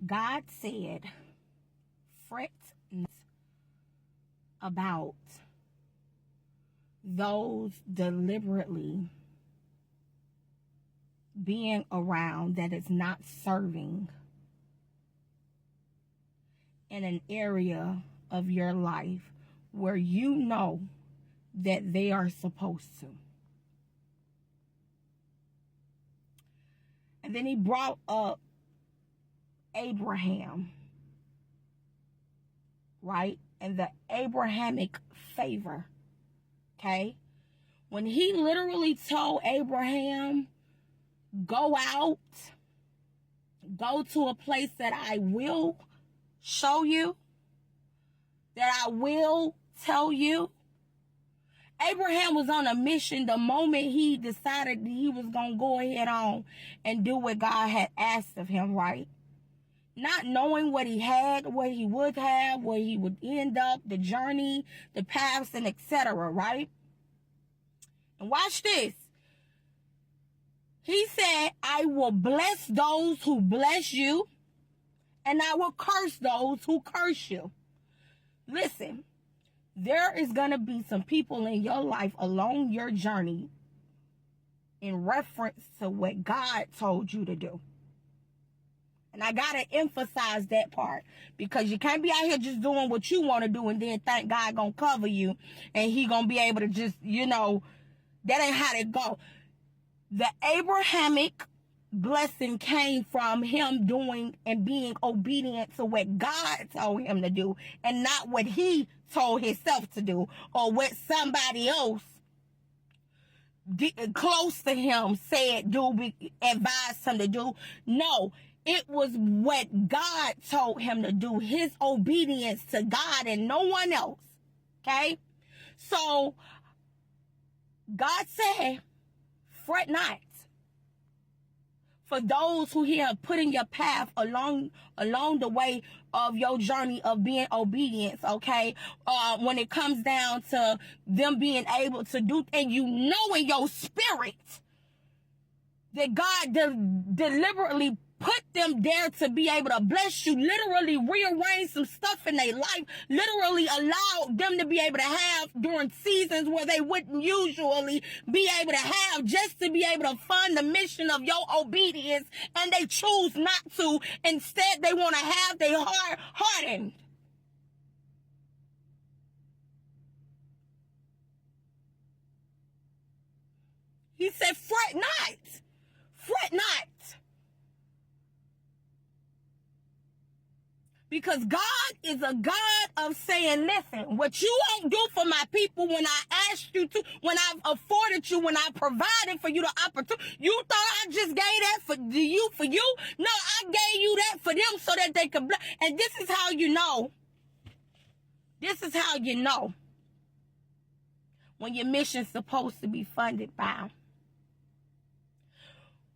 God said, fret not about those deliberately being around that is not serving in an area of your life where you know that they are supposed to. And then he brought up Abraham, right? And the Abrahamic favor, okay? When he literally told Abraham, go out, go to a place that I will show you, that I will tell you. Abraham was on a mission the moment he decided he was going to go ahead on and do what God had asked of him, right? Not knowing what he had, what he would have, where he would end up, the journey, the paths, and etc., right? And watch this. He said, I will bless those who bless you, and I will curse those who curse you. Listen, there is going to be some people in your life along your journey in reference to what God told you to do. And I got to emphasize that part, because you can't be out here just doing what you want to do and then think God going to cover you and he going to be able to just, that ain't how it go. The Abrahamic blessing came from him doing and being obedient to what God told him to do, and not what he told himself to do or what somebody else close to him said advised him to do. No, it was what God told him to do, his obedience to God and no one else. Okay? So God said, fret not for those who he have put in your path along the way of your journey of being obedience, okay? When it comes down to them being able to do, and in your spirit that God deliberately put them there to be able to bless you, literally rearrange some stuff in their life, literally allow them to be able to have during seasons where they wouldn't usually be able to have, just to be able to fund the mission of your obedience, and they choose not to. Instead, they want to have their heart hardened. He said, fret not. Fret not. Because God is a God of saying, listen, what you won't do for my people when I asked you to, when I've afforded you, when I provided for you the opportunity, you thought I just gave that for you? No, I gave you that for them so that they could bless. And this is how you know. This is how you know when your mission's supposed to be funded by.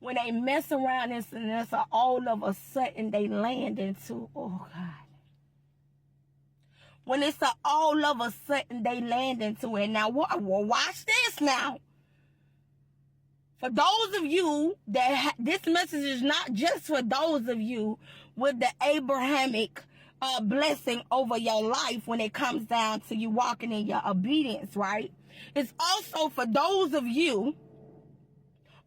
When they mess around and it's all of a sudden they land into, oh God. When it's all of a sudden they land into it. Now, watch this now. For those of you that this message is not just for those of you with the Abrahamic blessing over your life when it comes down to you walking in your obedience, right? It's also for those of you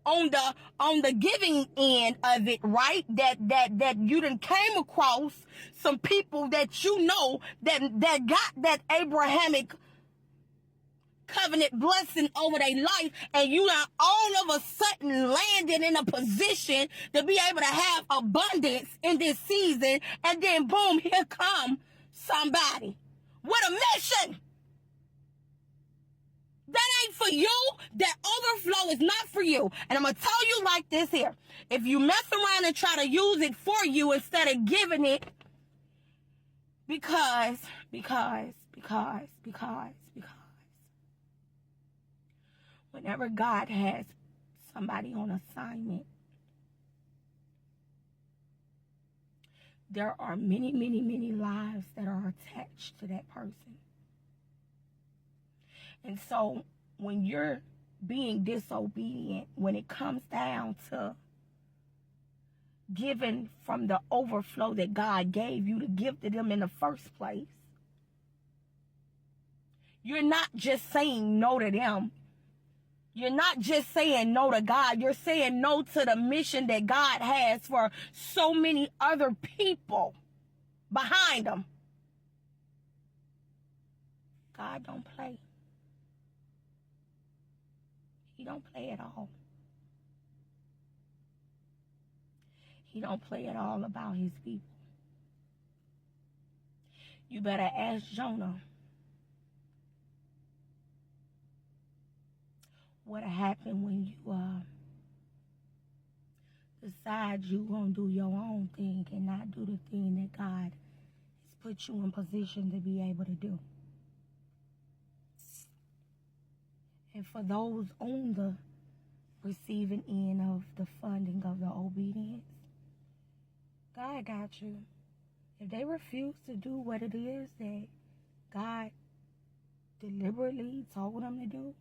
on the giving end of it, right? That you done came across some people that you know that got that Abrahamic covenant blessing over their life, and you are all of a sudden landed in a position to be able to have abundance in this season, and then boom, here come somebody with a mission. That ain't for you. That overflow is not for you. And I'm going to tell you like this here. If you mess around and try to use it for you instead of giving it, because. Whenever God has somebody on assignment, there are many, many, many lives that are attached to that person. And so when you're being disobedient, when it comes down to giving from the overflow that God gave you to give to them in the first place. You're not just saying no to them. You're not just saying no to God. You're saying no to the mission that God has for so many other people behind them. God don't play. He don't play at all. He don't play at all about his people. You better ask Jonah what happened when you decide you gonna do your own thing and not do the thing that God has put you in position to be able to do. And for those on the receiving end of the funding of the obedience, God got you. If they refuse to do what it is that God deliberately told them to do,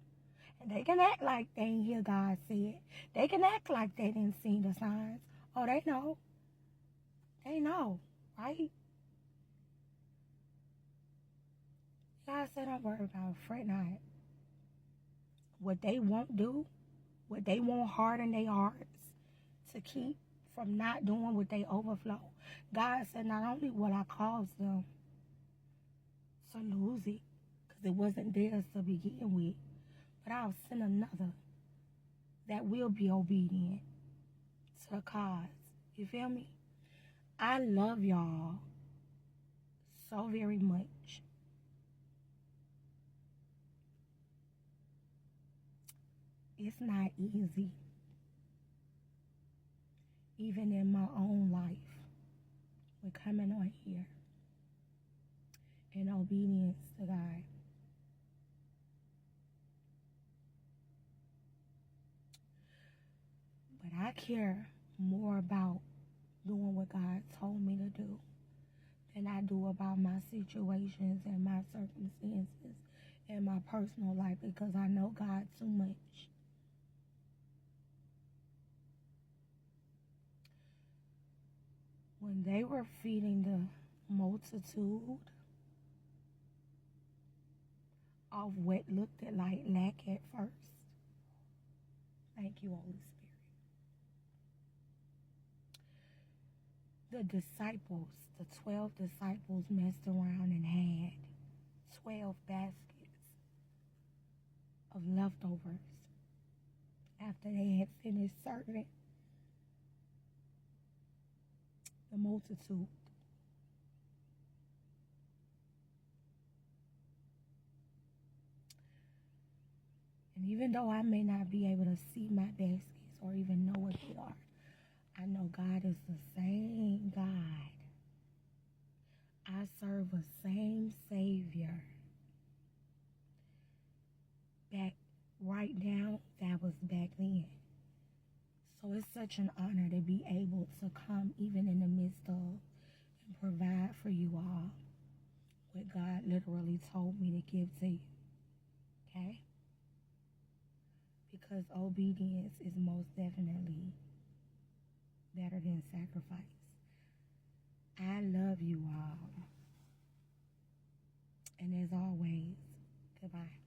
and they can act like they ain't hear God say it. They can act like they didn't see the signs. Oh, they know. They know, right? God said, don't worry about it. Fret not. What they won't do, what they won't harden their hearts to keep from not doing what they overflow. God said, not only will I cause them to lose it, because it wasn't theirs to begin with, but I'll send another that will be obedient to the cause. You feel me? I love y'all so very much. It's not easy, even in my own life, with coming on here in obedience to God. But I care more about doing what God told me to do than I do about my situations and my circumstances and my personal life, because I know God too much. When they were feeding the multitude of what looked like lack at first, thank you, Holy Spirit. The disciples, the 12 disciples, messed around and had 12 baskets of leftovers after they had finished serving the multitude. And even though I may not be able to see my baskets or even know what they are, I know God is the same God. I serve a same Savior back right now that was back then. So it's such an honor to be able to come even in the midst of and provide for you all what God literally told me to give to you. Okay? Because obedience is most definitely better than sacrifice. I love you all. And as always, goodbye.